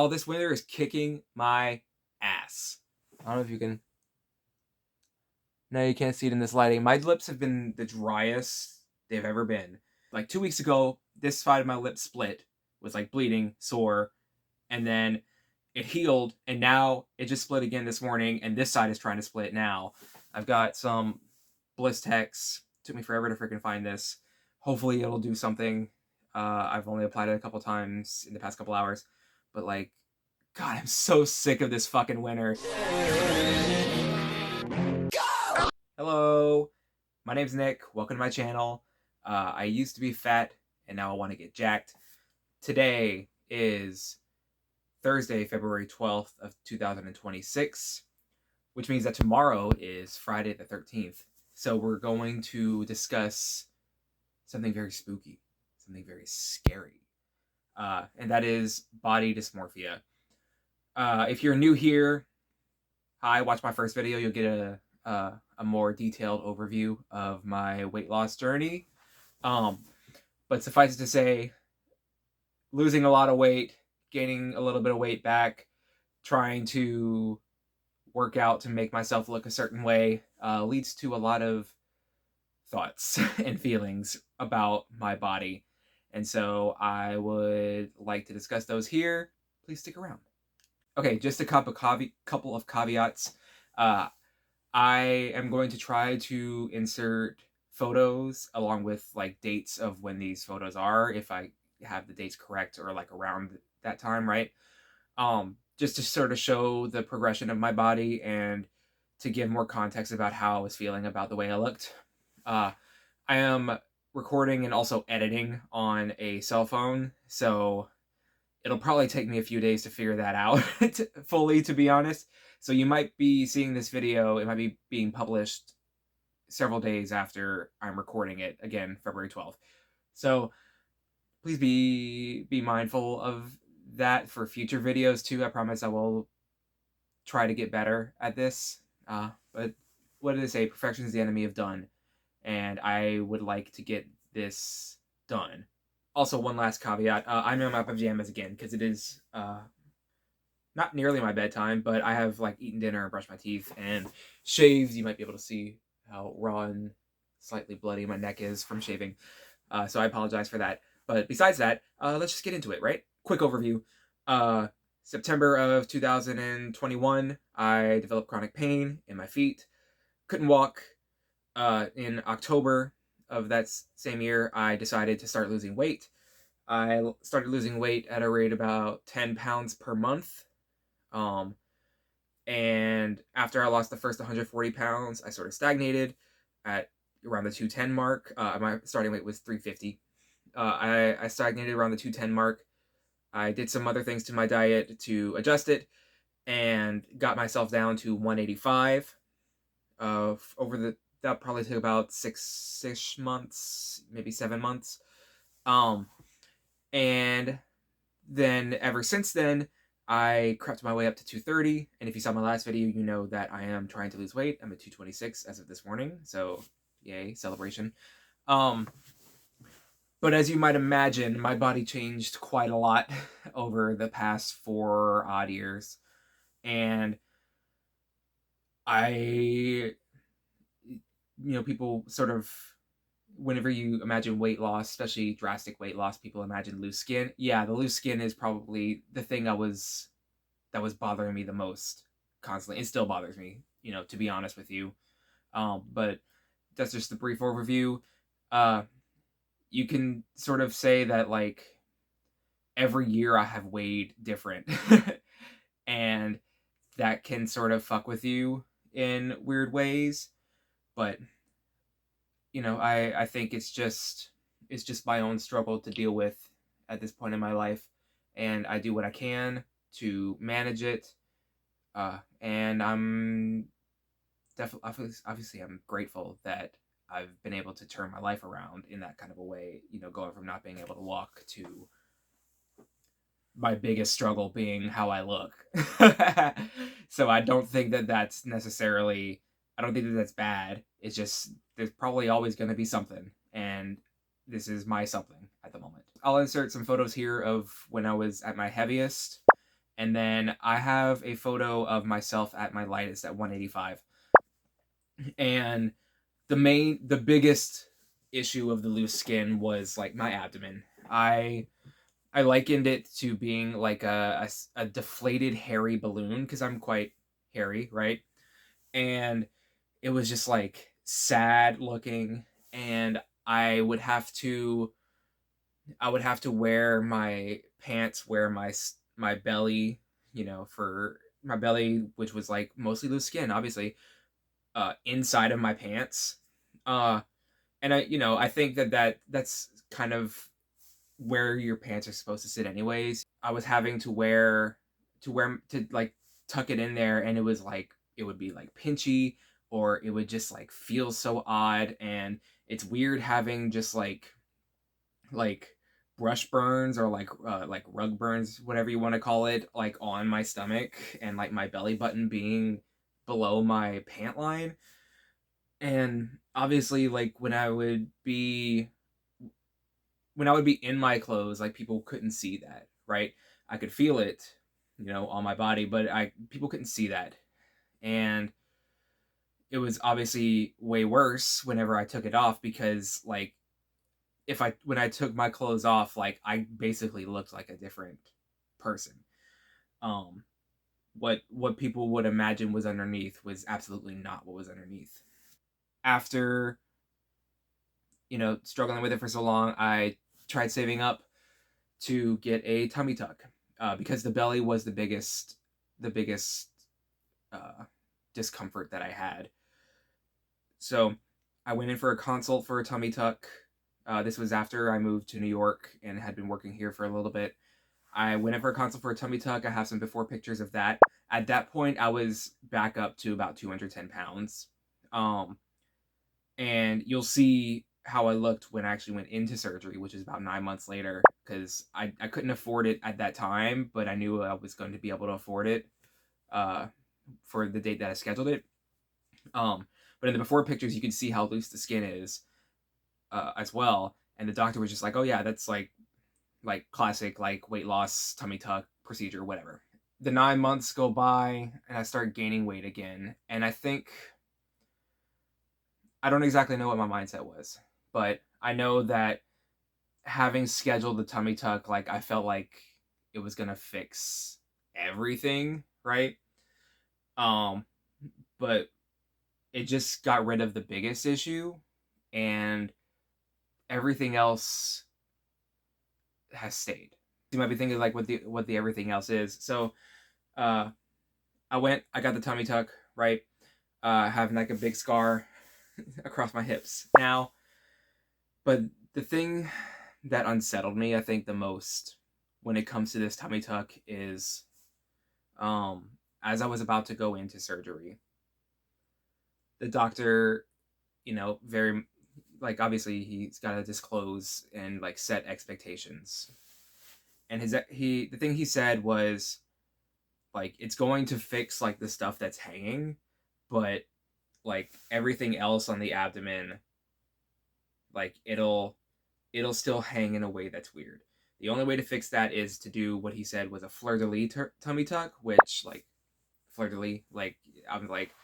All this winter is kicking my ass. I don't know if you can... No, you can't see it in this lighting. My lips have been the driest they've ever been. Like 2 weeks ago, this side of my lip split, was like bleeding, sore, and then it healed, and now it just split again this morning, and this side is trying to split now. I've got some Blistex. Took me forever to freaking find this. Hopefully it'll do something. I've only applied it a couple times in the past couple hours, but like, God, I'm so sick of this fucking winter. Hello, my name's Nick. Welcome to my channel. I used to be fat, and now I want to get jacked. Today is Thursday, February 12th of 2026, which means that tomorrow is Friday the 13th. So we're going to discuss something very spooky, something very scary, and that is body dysmorphia. If you're new here, hi, watch my first video. You'll get a more detailed overview of my weight loss journey. But suffice it to say, losing a lot of weight, gaining a little bit of weight back, trying to work out to make myself look a certain way, leads to a lot of thoughts and feelings about my body. And so I would like to discuss those here. Please stick around. Okay, just a couple of caveats. I am going to try to insert photos along with like dates of when these photos are, if I have the dates correct or like around that time, right? Just to sort of show the progression of my body and to give more context about how I was feeling about the way I looked. I am recording and also editing on a cell phone, so it'll probably take me a few days to figure that out fully, to be honest. So you might be seeing this video, it might be being published several days after I'm recording it, again, February 12th. So please be mindful of that for future videos too. I promise I will try to get better at this. But what do they say? Perfection is the enemy of done. And I would like to get this done. Also, one last caveat. I'm in my pajamas again because it is not nearly my bedtime, but I have like eaten dinner and brushed my teeth and shaved. You might be able to see how raw and slightly bloody my neck is from shaving. So I apologize for that. But besides that, let's just get into it, right? Quick overview. September of 2021, I developed chronic pain in my feet. Couldn't walk. In October of that same year, I decided to start losing weight. I started losing weight at a rate about 10 pounds per month. And after I lost the first 140 pounds, I sort of stagnated at around the 210 mark. My starting weight was 350. I stagnated around the 210 mark. I did some other things to my diet to adjust it and got myself down to 185. That probably took about 6-ish months, maybe 7 months. And then ever since then, I crept my way up to 230. And if you saw my last video, you know that I am trying to lose weight. I'm at 226 as of this morning. So yay, celebration. But as you might imagine, my body changed quite a lot over the past 4 odd years. And people sort of, whenever you imagine weight loss, especially drastic weight loss, people imagine loose skin. Yeah, the loose skin is probably the thing that was bothering me the most constantly. It still bothers me, to be honest with you. But that's just the brief overview. You can sort of say that like every year I have weighed different and that can sort of fuck with you in weird ways. But I think it's just my own struggle to deal with at this point in my life, and I do what I can to manage it. And I'm obviously I'm grateful that I've been able to turn my life around in that kind of a way, going from not being able to walk to my biggest struggle being how I look. So I don't think that that's necessarily, I don't think that that's bad. It's just, there's probably always going to be something, and this is my something at the moment. I'll insert some photos here of when I was at my heaviest, And then I have a photo of myself at my lightest at 185. And the biggest issue of the loose skin was like my abdomen. I likened it to being like a deflated hairy balloon because I'm quite hairy, right? And it was just like sad looking, and I would have to wear my pants where my belly, for my belly, which was like mostly loose skin, obviously, inside of my pants. Uh, and I think that's kind of where your pants are supposed to sit anyways. I was having to like tuck it in there, and it would be like pinchy, or it would just like feel so odd. And it's weird having just like brush burns, or like rug burns, whatever you want to call it, like on my stomach, and like my belly button being below my pant line. And obviously, like when I would be in my clothes, like people couldn't see that, right? I could feel it, on my body, but I people couldn't see that. And it was obviously way worse whenever I took it off, because like if I when I took my clothes off, like I basically looked like a different person. Um what people would imagine was underneath was absolutely not what was underneath. After, struggling with it for so long, I tried saving up to get a tummy tuck, because the belly was the biggest uh, discomfort that I had. So I went in for a consult for a tummy tuck. This was after I moved to New York and had been working here for a little bit. I went in for a consult for a tummy tuck. I have some before pictures of that. At that point, I was back up to about 210 pounds. Um, and you'll see how I looked when I actually went into surgery, which is about 9 months later, because I couldn't afford it at that time, but I knew I was going to be able to afford it uh, for the date that I scheduled it. Um, but in the before pictures, you can see how loose the skin is, as well. And the doctor was just like, "Oh yeah, that's like classic like weight loss tummy tuck procedure, whatever." The 9 months go by, and I start gaining weight again, and I don't exactly know what my mindset was, but I know that having scheduled the tummy tuck, like I felt like it was gonna fix everything, right? Um, but it just got rid of the biggest issue, and everything else has stayed. You might be thinking like what the everything else is. So uh I got the tummy tuck, right? Having like a big scar across my hips now. But the thing that unsettled me, I think, the most when it comes to this tummy tuck is, as I was about to go into surgery, the doctor, very, like, obviously he's got to disclose and like set expectations. And the thing he said was like, it's going to fix like the stuff that's hanging, but like everything else on the abdomen, like it'll still hang in a way that's weird. The only way to fix that is to do what he said was a fleur-de-lis tummy tuck, which, like, fleur-de-lis, like, I'm like,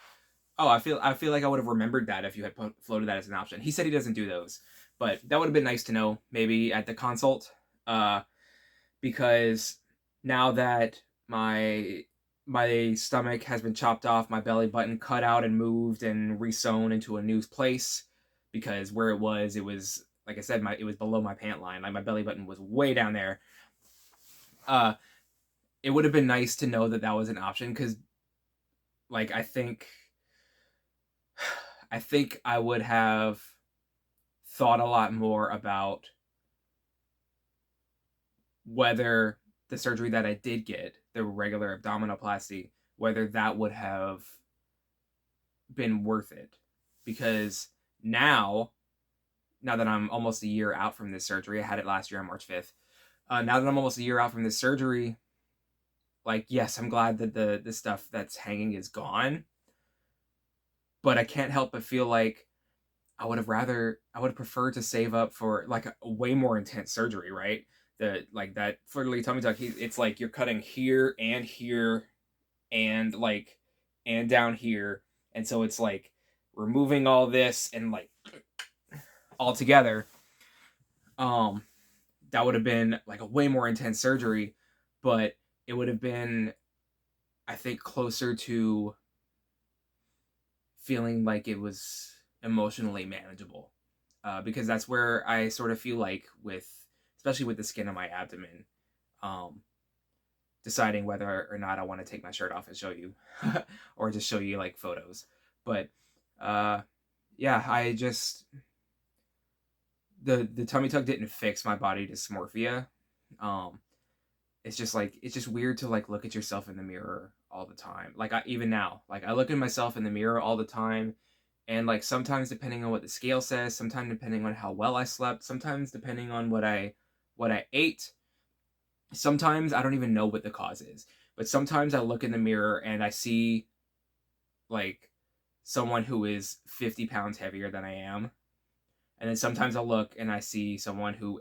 oh, I feel like I would have remembered that if you had floated that as an option. He said he doesn't do those, but that would have been nice to know maybe at the consult, uh, because now that my stomach has been chopped off, my belly button cut out and moved and resewn into a new place, because where it was, like I said, it was below my pant line. Like my belly button was way down there. Uh, it would have been nice to know that that was an option, because like I think I would have thought a lot more about whether the surgery that I did get, the regular abdominoplasty, whether that would have been worth it. Because now, now that I'm almost a year out from this surgery, I had it last year on March 5th. Now that I'm almost a year out from this surgery, like, yes, I'm glad that the stuff that's hanging is gone, but I can't help but feel like I would have preferred to save up for like a way more intense surgery, right? the like that flirty tummy tuck. It's like you're cutting here and like and down here, and so it's like removing all this and like all together. Um, that would have been like a way more intense surgery, but it would have been, I think, closer to feeling like it was emotionally manageable, because that's where I sort of feel like with, especially with the skin on my abdomen, um, deciding whether or not I want to take my shirt off and show you, or just show you like photos. But uh, yeah, I just the tummy tuck didn't fix my body dysmorphia. Um, it's just like it's just weird to like look at yourself in the mirror all the time. Like even now, like I look at myself in the mirror all the time, and like sometimes depending on what the scale says, sometimes depending on how well I slept, sometimes depending on what I ate, sometimes I don't even know what the cause is. But sometimes I look in the mirror and I see like someone who is 50 pounds heavier than I am. And then sometimes I look and I see someone who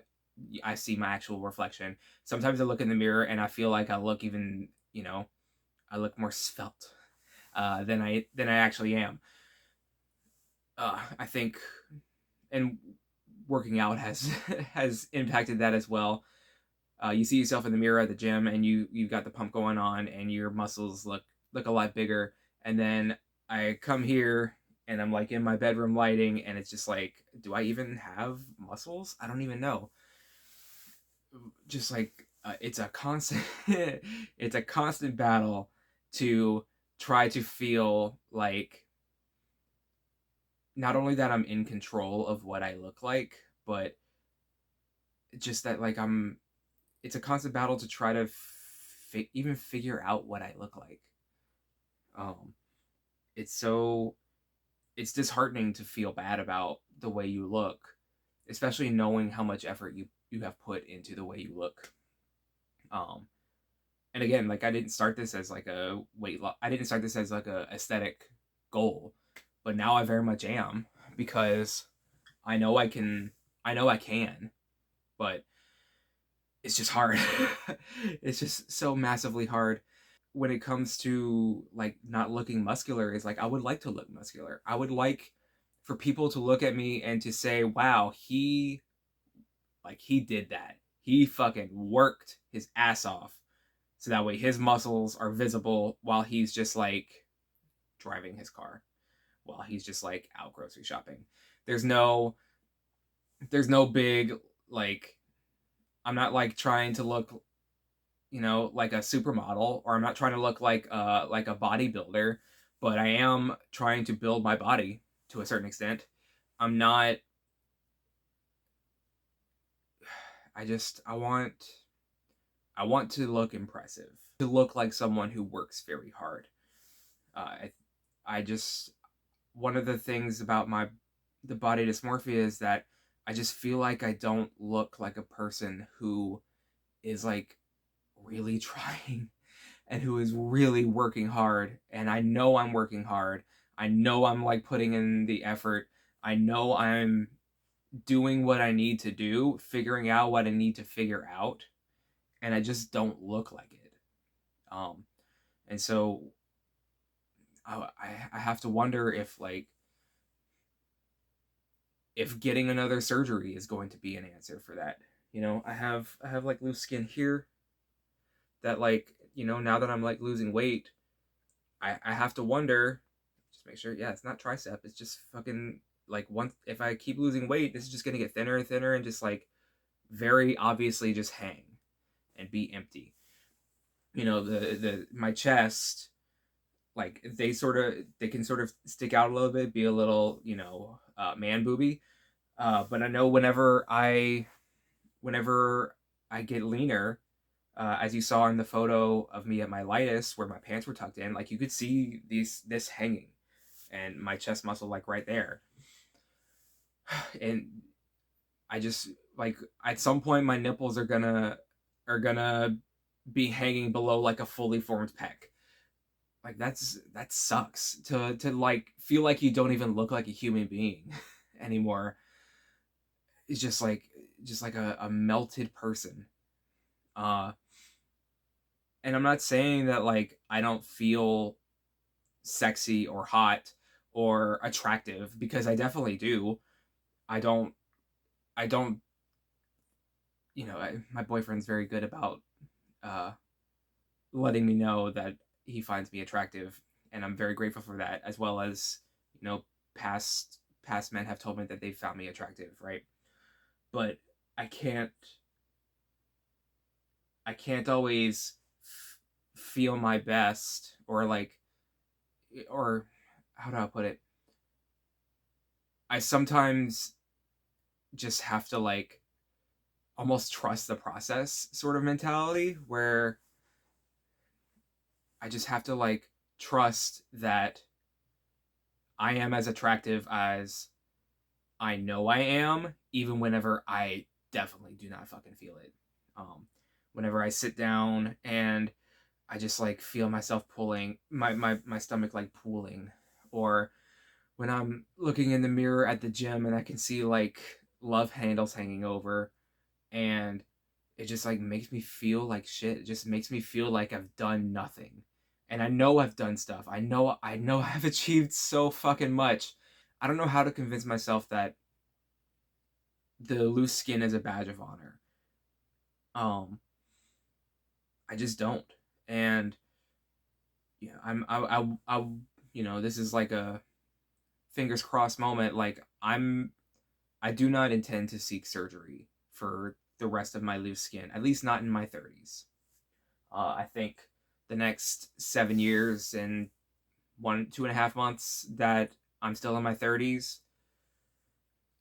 I see my actual reflection. Sometimes I look in the mirror and I feel like I look even, I look more svelte than I actually am. I think, and working out has has impacted that as well. You see yourself in the mirror at the gym, and you've got the pump going on, and your muscles look a lot bigger. And then I come here, and I'm like in my bedroom lighting, and it's just like, do I even have muscles? I don't even know. Just like it's a constant, it's a constant battle to try to feel like not only that I'm in control of what I look like, but just that like it's a constant battle to try to even figure out what I look like. Um, it's so it's disheartening to feel bad about the way you look, especially knowing how much effort you have put into the way you look. Um, and again, like I didn't start this as like a weight loss. I didn't start this as like a aesthetic goal, but now I very much am because I know I can. I know I can, but it's just hard. It's just so massively hard when it comes to like not looking muscular. Is like I would like to look muscular. I would like for people to look at me and to say, "Wow, he did that. He fucking worked his ass off." So that way his muscles are visible while he's just like driving his car, while he's just like out grocery shopping. There's no big like I'm not like trying to look, like a supermodel, or I'm not trying to look like a bodybuilder, but I am trying to build my body to a certain extent. I'm not. I just I want to look impressive, to look like someone who works very hard. I I just one of the things about the body dysmorphia is that I just feel like I don't look like a person who is like really trying and who is really working hard. And I know I'm working hard. I know I'm like putting in the effort. I know I'm doing what I need to do, figuring out what I need to figure out, and I just don't look like it. Um, and so I have to wonder if like if getting another surgery is going to be an answer for that. I have like loose skin here that like now that I'm like losing weight, I have to wonder, just make sure, yeah, it's not tricep, it's just fucking like once if I keep losing weight, this is just gonna get thinner and thinner and just like very obviously just hang and be empty. The my chest, like they can sort of stick out a little bit, be a little, man booby. But I know whenever I get leaner, as you saw in the photo of me at my lightest, where my pants were tucked in, like you could see this hanging, and my chest muscle like right there. And I just like at some point my nipples are gonna be hanging below like a fully formed pec. Like that sucks to like feel like you don't even look like a human being anymore. It's just like a melted person. Uh, and I'm not saying that like I don't feel sexy or hot or attractive, because I definitely do. I don't I don't my boyfriend's very good about uh letting me know that he finds me attractive, and I'm very grateful for that, as well as, you know, past men have told me that they found me attractive, right? But I can't I can't always feel my best, or like, or how do I put it? I sometimes just have to like almost trust the process sort of mentality, where I just have to like trust that I am as attractive as I know I am, even whenever I definitely do not fucking feel it. Whenever I sit down and I just like feel myself pulling my stomach, like pooling, or when I'm looking in the mirror at the gym and I can see like love handles hanging over, and it just like makes me feel like shit. It just makes me feel like I've done nothing. And I know I've done stuff. I know I've achieved so fucking much. I don't know how to convince myself that the loose skin is a badge of honor. Um I just don't. And yeah, this is like a fingers crossed moment. Like, I do not intend to seek surgery for the rest of my loose skin, at least not in my 30s. I think the next 7 years and 2.5 months that I'm still in my 30s,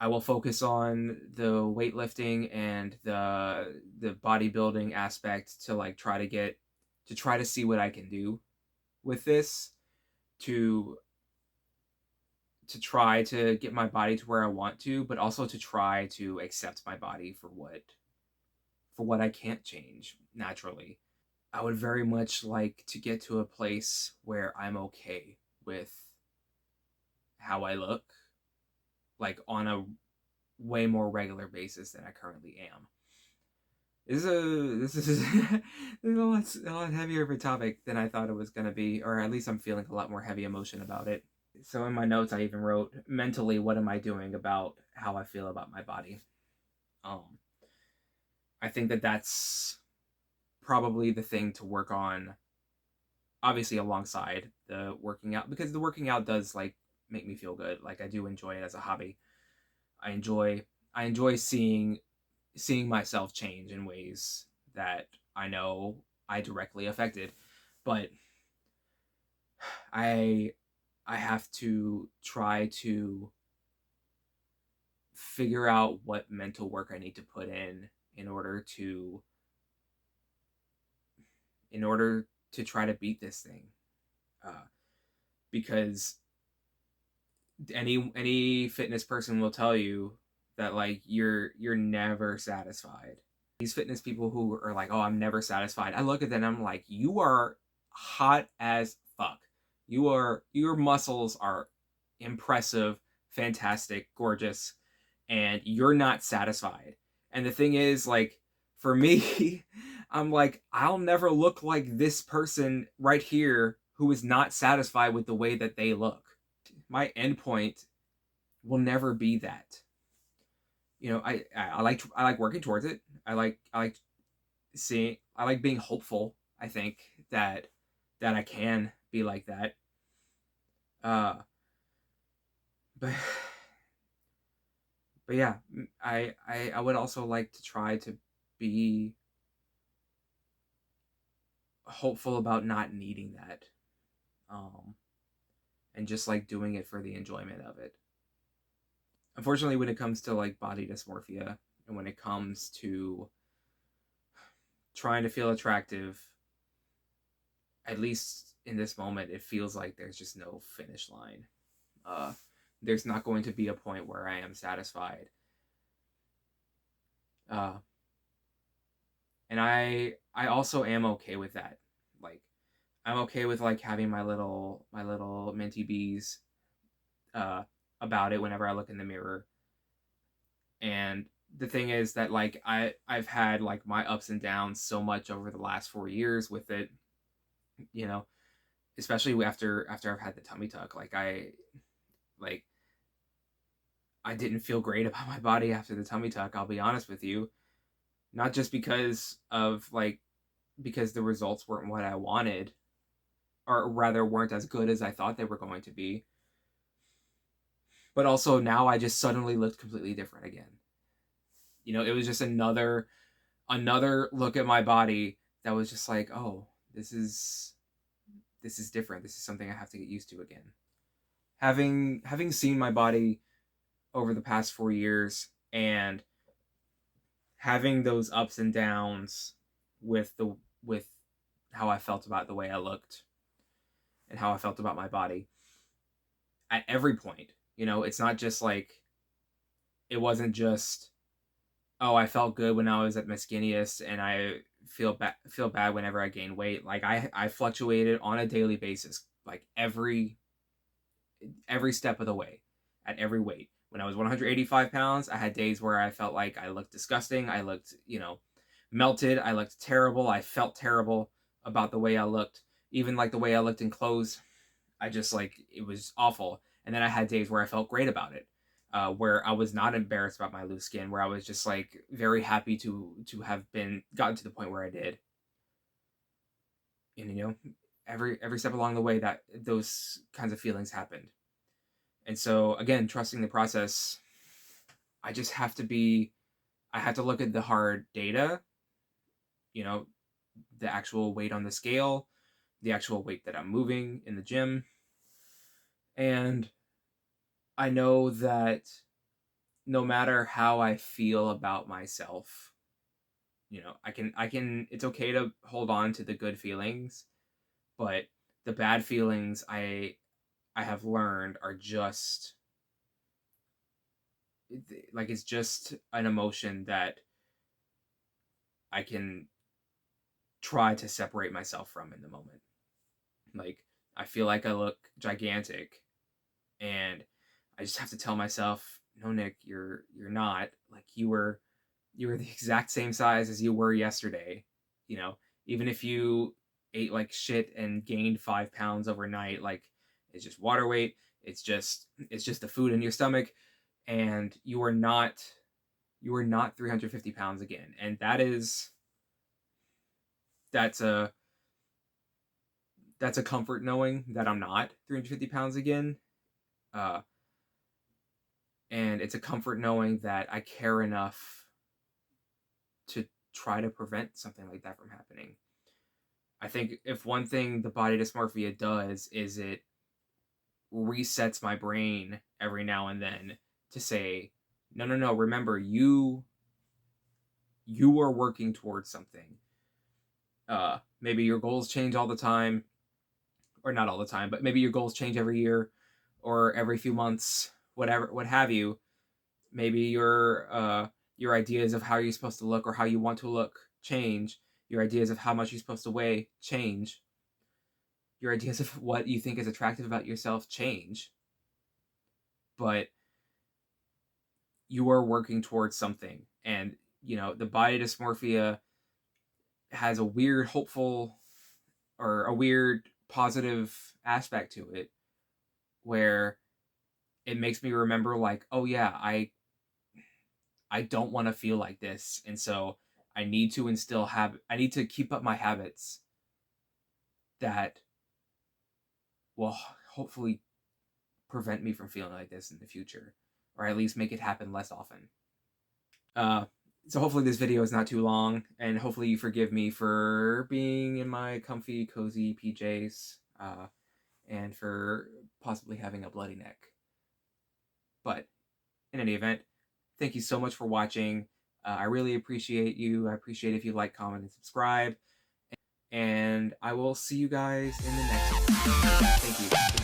I will focus on the weightlifting and the bodybuilding aspect, to like try to see what I can do with this, to try to get my body to where I want to, but also to try to accept my body for what I can't change naturally. I would very much like to get to a place where I'm okay with how I look, like on a way more regular basis than I currently am. This is this is a lot heavier of a topic than I thought it was gonna be, or at least I'm feeling a lot more heavy emotion about it. So in my notes, I even wrote, mentally, what am I doing about how I feel about my body? Um, I think that that's probably the thing to work on, obviously alongside the working out, because the working out does like make me feel good. Like, I do enjoy it as a hobby. I enjoy I enjoy seeing myself change in ways that I know I directly affected. But I I have to try to figure out what mental work I need to put in order to try to beat this thing. Uh, because any fitness person will tell you that like you're never satisfied. These fitness people who are like, "Oh, I'm never satisfied." I look at them and I'm like, "You are hot as fuck. Your muscles are impressive, fantastic, gorgeous, and you're not satisfied." And the thing is, like, for me, I'm like, I'll never look like this person right here who is not satisfied with the way that they look. My endpoint will never be that. I like working towards it. I like being hopeful. I think that I can be like that. Uh, but yeah, I would also like to try to be hopeful about not needing that, um, and just like doing it for the enjoyment of it. Unfortunately, when it comes to like body dysmorphia, and when it comes to trying to feel attractive, at least in this moment, it feels like there's just no finish line. Uh, there's not going to be a point where I am satisfied. Uh, and I also am okay with that. Like, I'm okay with like having my little minty bees uh, about it whenever I look in the mirror, and the thing is that like I've had like my ups and downs so much over the last 4 years with it, you know, especially after I've had the tummy tuck. Like I didn't feel great about my body after the tummy tuck, I'll be honest with you. Not just because the results weren't what I wanted, or rather weren't as good as I thought they were going to be, but also now I just suddenly looked completely different again. It was just another look at my body that was just like, oh, this is different. This is something I have to get used to again. Having seen my body over the past 4 years and having those ups and downs with how I felt about the way I looked and how I felt about my body at every point. It's not just like, it wasn't just, oh, I felt good when I was at my skinniest and I feel bad whenever I gain weight. Like I fluctuated on a daily basis, like every step of the way, at every weight. When I was 185 pounds, I had days where I felt like I looked disgusting. I looked, melted. I looked terrible. I felt terrible about the way I looked. Even like the way I looked in clothes, I just like, it was awful. And then I had days where I felt great about it, where I was not embarrassed about my loose skin, where I was just like very happy to have gotten to the point where I did. And every step along the way, that those kinds of feelings happened. And so again, trusting the process, I just have to look at the hard data, the actual weight on the scale, the actual weight that I'm moving in the gym. And I know that no matter how I feel about myself, I can, it's okay to hold on to the good feelings, but the bad feelings I have learned are just like, it's just an emotion that I can try to separate myself from in the moment. Like, I feel like I look gigantic, and I just have to tell myself, no, Nick, you're not. Like, you were the exact same size as you were yesterday. Even if you ate like shit and gained 5 pounds overnight, like, it's just water weight. It's just the food in your stomach, and you are not 350 pounds again. And that's a comfort knowing that I'm not 350 pounds again. Uh, and it's a comfort knowing that I care enough to try to prevent something like that from happening. I think if one thing the body dysmorphia does is it resets my brain every now and then to say, no, remember, you are working towards something. Maybe your goals change all the time, or not all the time, but maybe your goals change every year or every few months, whatever, what have you. Maybe your ideas of how you're supposed to look or how you want to look change. Your ideas of how much you're supposed to weigh change. Your ideas of what you think is attractive about yourself change. But you are working towards something. And, the body dysmorphia has a weird hopeful, or a weird positive aspect to it, where it makes me remember, like, oh yeah, I don't want to feel like this, and so I need to keep up my habits that will hopefully prevent me from feeling like this in the future, or at least make it happen less often. So hopefully this video is not too long, and hopefully you forgive me for being in my comfy, cozy PJs, and for possibly having a bloody neck. But in any event, thank you so much for watching. I really appreciate you. I appreciate if you like, comment, and subscribe. And I will see you guys in the next one. Thank you.